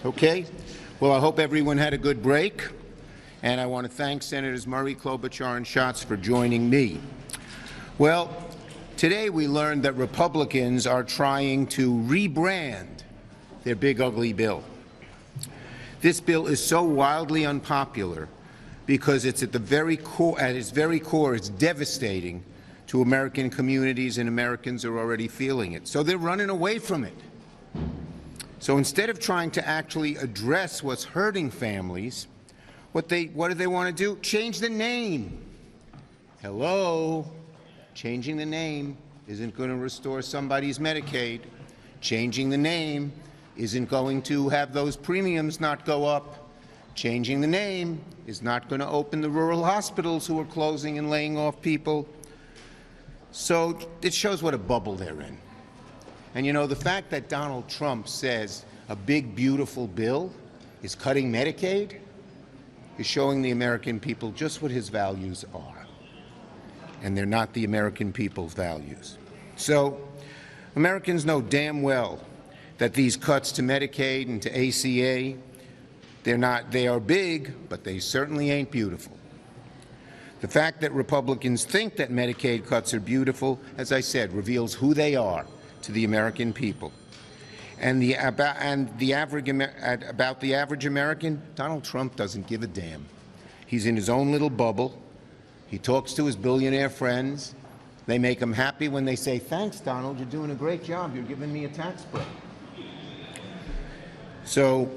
Okay. Well, I hope everyone had a good break, and I want to thank Senators Murray, Klobuchar, and Schatz for joining me. Well, today we learned that Republicans are trying to rebrand their big ugly bill. This bill is so wildly unpopular because it's at its very core, it's devastating to American communities, and Americans are already feeling it. So they're running away from it. So instead of trying to actually address what's hurting families, what do they want to do? Change the name. Hello? Changing the name isn't going to restore somebody's Medicaid. Changing the name isn't going to have those premiums not go up. Changing the name is not going to open the rural hospitals who are closing and laying off people. So it shows what a bubble they're in. And you know, the fact that Donald Trump says a big, beautiful bill is cutting Medicaid is showing the American people just what his values are. And they're not the American people's values. So Americans know damn well that these cuts to Medicaid and to ACA, they are big, but they certainly ain't beautiful. The fact that Republicans think that Medicaid cuts are beautiful, as I said, reveals who they are to the American people. And about the average American, Donald Trump doesn't give a damn. He's in his own little bubble. He talks to his billionaire friends. They make him happy when they say, "Thanks, Donald, you're doing a great job. You're giving me a tax break." So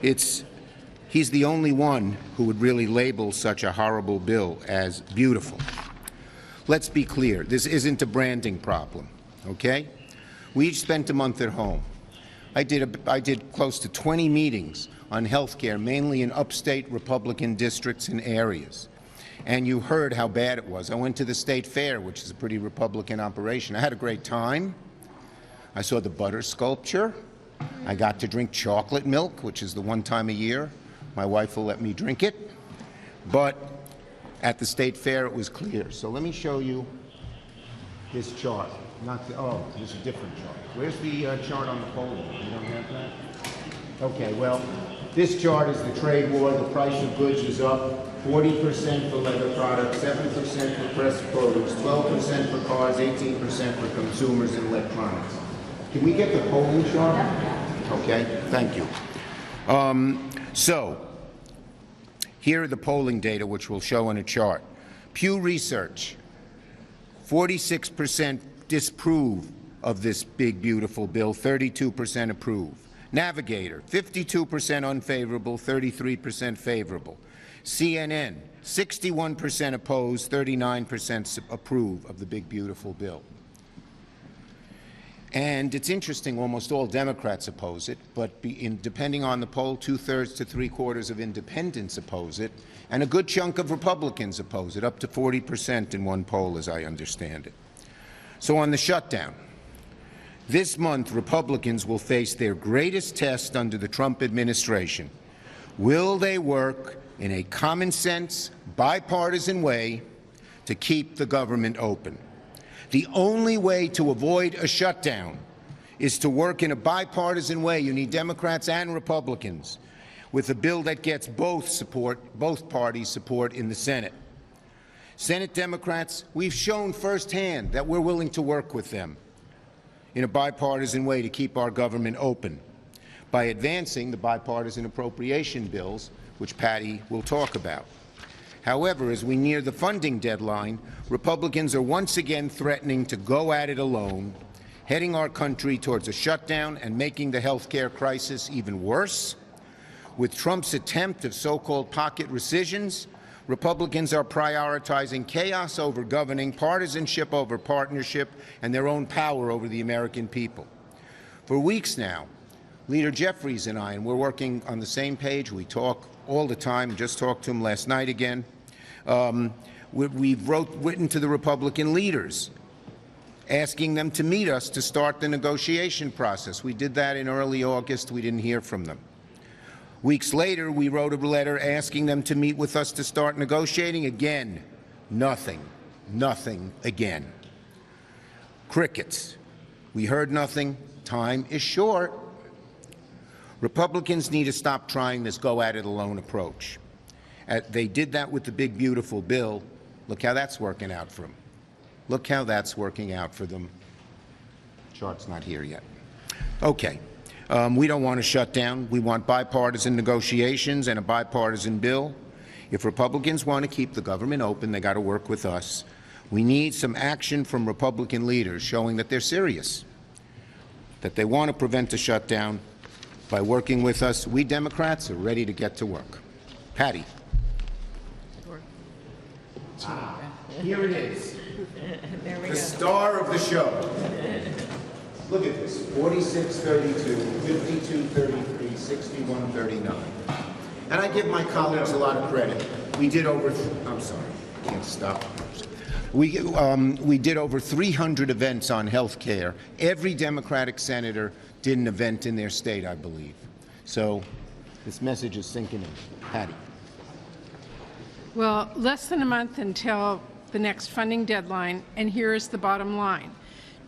he's the only one who would really label such a horrible bill as beautiful. Let's be clear. This isn't a branding problem. Okay? We each spent a month at home. I did close to 20 meetings on health care, mainly in upstate Republican districts and areas. And you heard how bad it was. I went to the State Fair, which is a pretty Republican operation. I had a great time. I saw the butter sculpture. I got to drink chocolate milk, which is the one time a year my wife will let me drink it. But at the State Fair, it was clear. So let me show you this chart. There's a different chart. Where's the chart on the polling? You don't have that? Okay, well, this chart is the trade war. The price of goods is up 40% for leather products, 7% for fresh produce, 12% for cars, 18% for consumers and electronics. Can we get the polling chart? Okay, thank you. So here are the polling data, which we'll show on a chart. Pew Research, 46% disapprove of this big, beautiful bill, 32% approve. Navigator, 52% unfavorable, 33% favorable. CNN, 61% oppose, 39% approve of the big, beautiful bill. And it's interesting, almost all Democrats oppose it, but depending on the poll, 2/3 to 3/4 of independents oppose it, and a good chunk of Republicans oppose it, up to 40% in one poll, as I understand it. So on the shutdown, this month Republicans will face their greatest test under the Trump administration. Will they work in a common-sense, bipartisan way to keep the government open? The only way to avoid a shutdown is to work in a bipartisan way. You need Democrats and Republicans with a bill that gets both parties' support in the Senate. Senate Democrats, we've shown firsthand that we're willing to work with them in a bipartisan way to keep our government open by advancing the bipartisan appropriation bills, which Patty will talk about. However, as we near the funding deadline, Republicans are once again threatening to go at it alone, heading our country towards a shutdown and making the health care crisis even worse. With Trump's attempt of so-called pocket rescissions, Republicans are prioritizing chaos over governing, partisanship over partnership, and their own power over the American people. For weeks now, Leader Jeffries and I, and we're working on the same page, we talk all the time, just talked to him last night again, we've written to the Republican leaders asking them to meet us to start the negotiation process. We did that in early August. We didn't hear from them. Weeks later, we wrote a letter asking them to meet with us to start negotiating. Again, nothing again. Crickets. We heard nothing. Time is short. Republicans need to stop trying this go-at-it-alone approach. They did that with the big, beautiful bill. Look how that's working out for them. Look how that's working out for them. Chart's not here yet. Okay. We don't want to shut down. We want bipartisan negotiations and a bipartisan bill. If Republicans want to keep the government open, they got to work with us. We need some action from Republican leaders showing that they're serious, that they want to prevent the shutdown by working with us. We Democrats are ready to get to work. Patty. Here it is. The star of the show. Look at this, 46-32, 52-33, 61-39. And I give my colleagues a lot of credit. We did over, I'm sorry, I can't stop. We did over 300 events on health care. Every Democratic senator did an event in their state, I believe. So this message is sinking in. Patty. Well, less than a month until the next funding deadline, and here is the bottom line.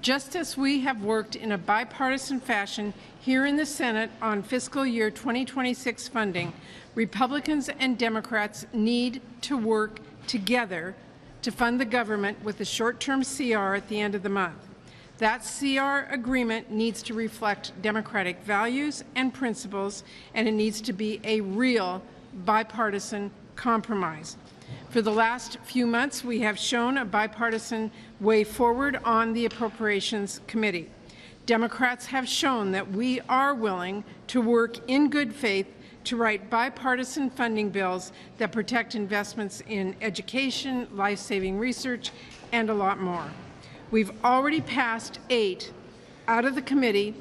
Just as we have worked in a bipartisan fashion here in the Senate on fiscal year 2026 funding, Republicans and Democrats need to work together to fund the government with a short-term CR at the end of the month. That CR agreement needs to reflect Democratic values and principles, and it needs to be a real bipartisan compromise. For the last few months, we have shown a bipartisan way forward on the Appropriations Committee. Democrats have shown that we are willing to work in good faith to write bipartisan funding bills that protect investments in education, life-saving research, and a lot more. We've already passed 8 out of the committee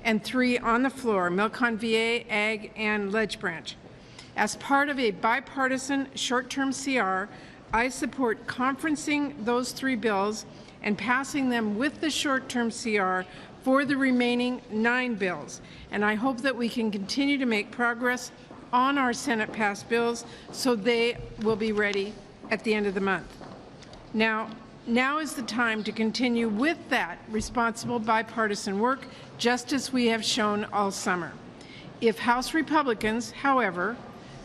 and 3 on the floor, Milcon VA, Ag, and Ledge Branch. As part of a bipartisan short-term CR, I support conferencing those 3 bills and passing them with the short-term CR for the remaining 9 bills. And I hope that we can continue to make progress on our Senate-passed bills so they will be ready at the end of the month. Now is the time to continue with that responsible bipartisan work, just as we have shown all summer. If House Republicans, however,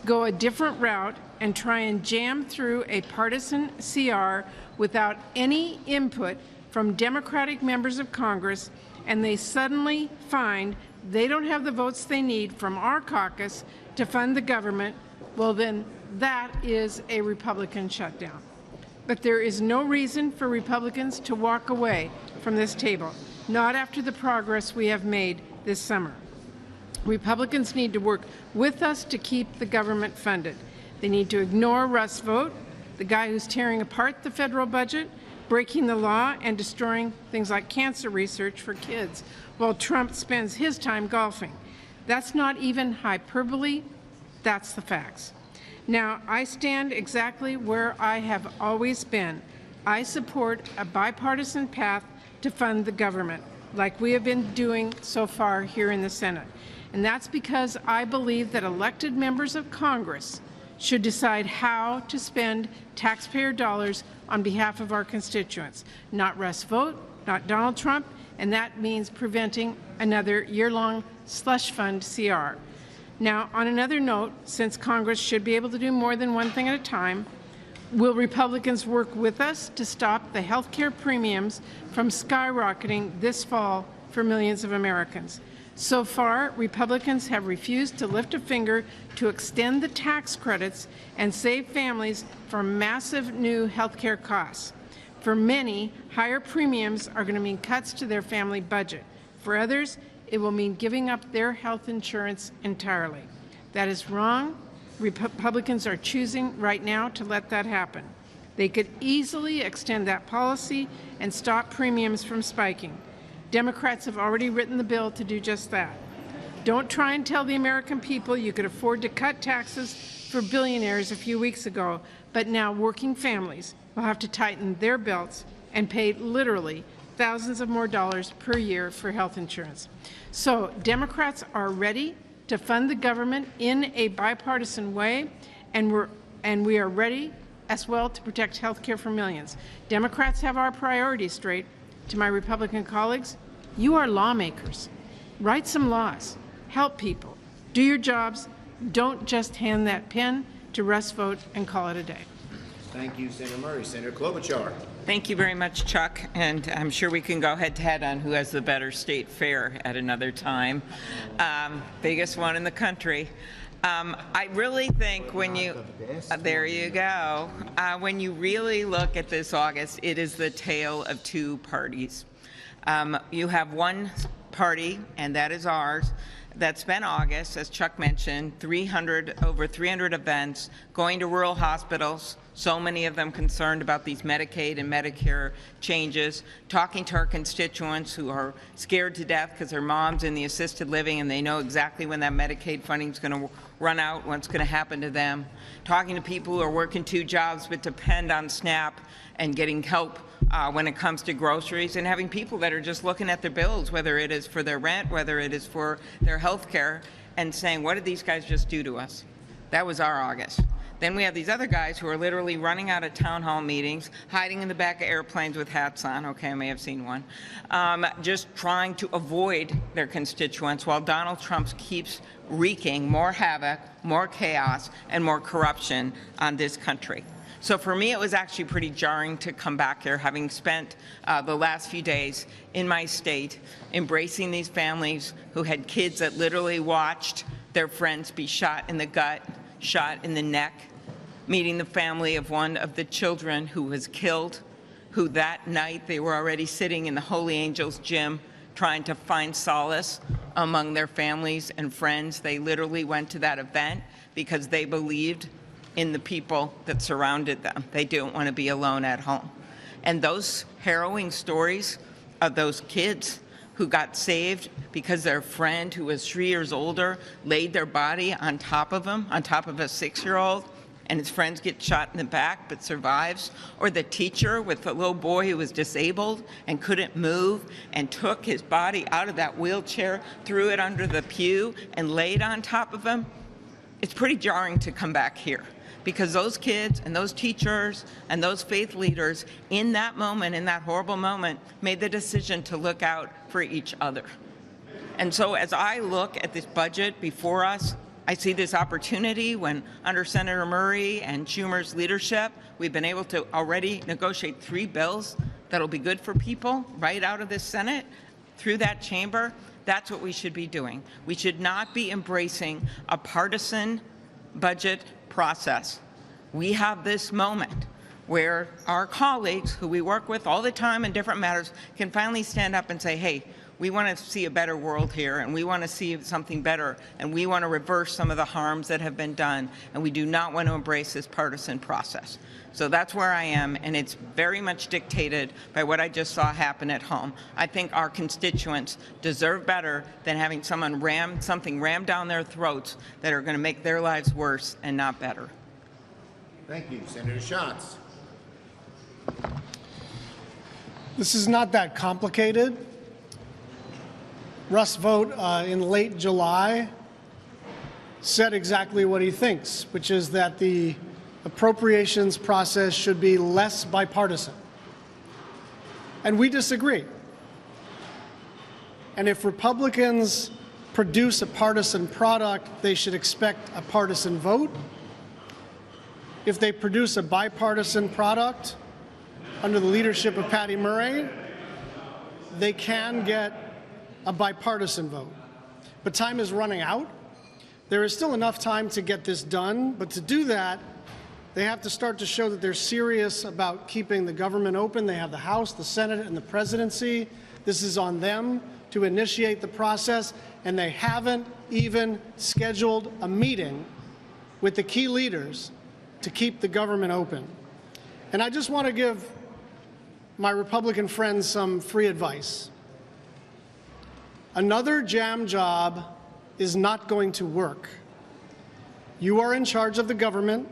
go a different route and try and jam through a partisan CR without any input from Democratic members of Congress, and they suddenly find they don't have the votes they need from our caucus to fund the government, well then that is a Republican shutdown. But there is no reason for Republicans to walk away from this table, not after the progress we have made this summer. Republicans need to work with us to keep the government funded. They need to ignore Russ Vought, the guy who's tearing apart the federal budget, breaking the law, and destroying things like cancer research for kids, while Trump spends his time golfing. That's not even hyperbole, that's the facts. Now, I stand exactly where I have always been. I support a bipartisan path to fund the government, like we have been doing so far here in the Senate. And that's because I believe that elected members of Congress should decide how to spend taxpayer dollars on behalf of our constituents, not Russ Vought, not Donald Trump, and that means preventing another year-long slush fund CR. Now, on another note, since Congress should be able to do more than one thing at a time, will Republicans work with us to stop the health care premiums from skyrocketing this fall for millions of Americans? So far, Republicans have refused to lift a finger to extend the tax credits and save families from massive new health care costs. For many, higher premiums are going to mean cuts to their family budget. For others, it will mean giving up their health insurance entirely. That is wrong. Republicans are choosing right now to let that happen. They could easily extend that policy and stop premiums from spiking. Democrats have already written the bill to do just that. Don't try and tell the American people you could afford to cut taxes for billionaires a few weeks ago, but now working families will have to tighten their belts and pay literally thousands of more dollars per year for health insurance. So Democrats are ready to fund the government in a bipartisan way, and we are ready as well to protect health care for millions. Democrats have our priorities straight. To my Republican colleagues, you are lawmakers. Write some laws. Help people. Do your jobs. Don't just hand that pen to Russ Vote and call it a day. Thank you, Senator Murray. Senator Klobuchar. Thank you very much, Chuck, and I'm sure we can go head-to-head on who has the better state fair at another time. Biggest one in the country. I really think when you, there you go, when you really look at this August, it is the tale of two parties. You have one party, and that is ours, that spent August, as Chuck mentioned, over 300 events, going to rural hospitals, so many of them concerned about these Medicaid and Medicare changes, talking to our constituents who are scared to death because their mom's in the assisted living and they know exactly when that Medicaid funding is going to run out, what's going to happen to them, talking to people who are working 2 jobs but depend on SNAP and getting help when it comes to groceries, and having people that are just looking at their bills, whether it is for their rent, whether it is for their health care, and saying, what did these guys just do to us? That was our August. Then we have these other guys who are literally running out of town hall meetings, hiding in the back of airplanes with hats on. Okay, I may have seen one. Just trying to avoid their constituents while Donald Trump keeps wreaking more havoc, more chaos, and more corruption on this country. So for me, it was actually pretty jarring to come back here, having spent the last few days in my state, embracing these families who had kids that literally watched their friends be shot in the gut, shot in the neck, meeting the family of one of the children who was killed, who that night they were already sitting in the Holy Angels gym trying to find solace among their families and friends. They literally went to that event because they believed in the people that surrounded them. They didn't want to be alone at home. And those harrowing stories of those kids who got saved because their friend who was 3 years older laid their body on top of him, on top of a 6-year-old, and his friends get shot in the back but survives, or the teacher with the little boy who was disabled and couldn't move and took his body out of that wheelchair, threw it under the pew, and laid on top of him. It's pretty jarring to come back here, because those kids and those teachers and those faith leaders in that moment, in that horrible moment, made the decision to look out for each other. And so as I look at this budget before us, I see this opportunity when under Senator Murray and Schumer's leadership, we've been able to already negotiate 3 bills that'll be good for people right out of the Senate through that chamber. That's what we should be doing. We should not be embracing a partisan budget process. We have this moment where our colleagues who we work with all the time in different matters can finally stand up and say, hey, we want to see a better world here, and we want to see something better, and we want to reverse some of the harms that have been done, and we do not want to embrace this partisan process. So that's where I am, and it's very much dictated by what I just saw happen at home. I think our constituents deserve better than having someone something rammed down their throats that are going to make their lives worse and not better. Thank you. Senator Schatz. This is not that complicated. Russ Vote in late July said exactly what he thinks, which is that the appropriations process should be less bipartisan. And we disagree. And if Republicans produce a partisan product, they should expect a partisan vote. If they produce a bipartisan product under the leadership of Patty Murray, they can get a bipartisan vote. But time is running out. There is still enough time to get this done, but to do that, they have to start to show that they're serious about keeping the government open. They have the House, the Senate, and the presidency. This is on them to initiate the process, and they haven't even scheduled a meeting with the key leaders to keep the government open. And I just want to give my Republican friends some free advice. Another jam job is not going to work. You are in charge of the government.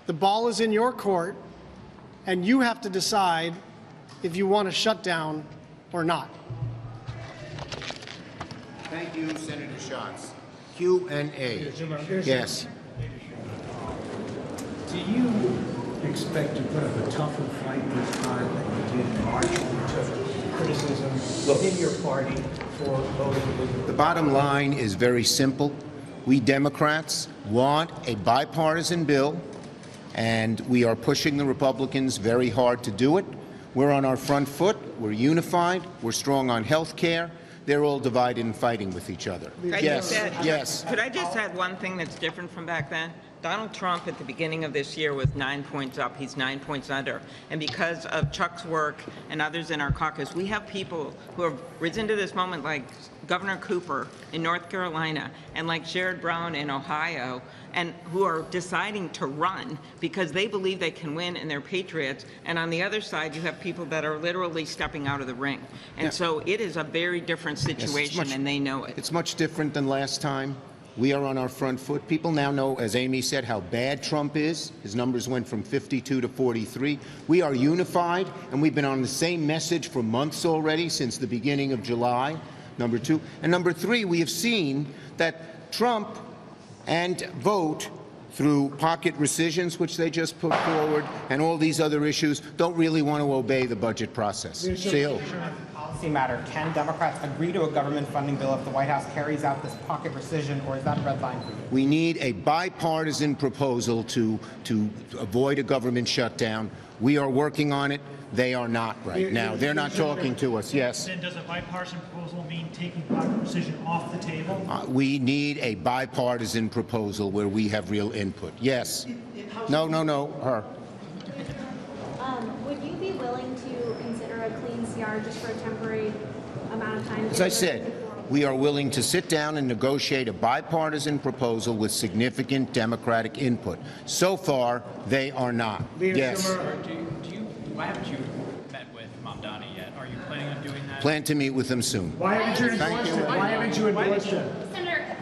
The ball is in your court, and you have to decide if you want to shut down or not. Thank you, Senator Schatz. Q&A. Yes. Do you expect to put up a tougher fight this time than you did in March when you took criticism within your party for voting? The bottom line is very simple. We Democrats want a bipartisan bill, and we are pushing the Republicans very hard to do it. We're on our front foot. We're unified. We're strong on health care. They're all divided and fighting with each other. Yes. Could I just add one thing that's different from back then? Donald Trump at the beginning of this year was 9 points up. He's 9 points under. And because of Chuck's work and others in our caucus, we have people who have risen to this moment like Governor Cooper in North Carolina and like Sherrod Brown in Ohio, and who are deciding to run because they believe they can win and they're patriots. And on the other side, you have people that are literally stepping out of the ring. And so it is a very different situation, and they know it. It's much different than last time. We are on our front foot. People now know, as Amy said, how bad Trump is. His numbers went from 52 to 43. We are unified, and we've been on the same message for months already, since the beginning of July, number two. And number three, we have seen that Trump and vote through pocket rescissions, which they just put forward, and all these other issues, don't really want to obey the budget process. Policy matter. Can Democrats agree to a government funding bill if the White House carries out this pocket rescission, or is that a red line for you? We need a bipartisan proposal to avoid a government shutdown. We are working on it. They are not right now. They're not talking to us. Yes. Then does a bipartisan proposal mean taking pocket rescission off the table? We need a bipartisan proposal where we have real input. Yes. No. Her. Would you be willing to consider a clean CR just for a temporary amount of time? As I said, we are willing to sit down and negotiate a bipartisan proposal with significant Democratic input. So far, they are not. Yes. Why haven't you met with Mamdani yet? Are you planning on doing that? Plan to meet with them soon. Why haven't you endorsed it? Why haven't you endorsed it? Senator,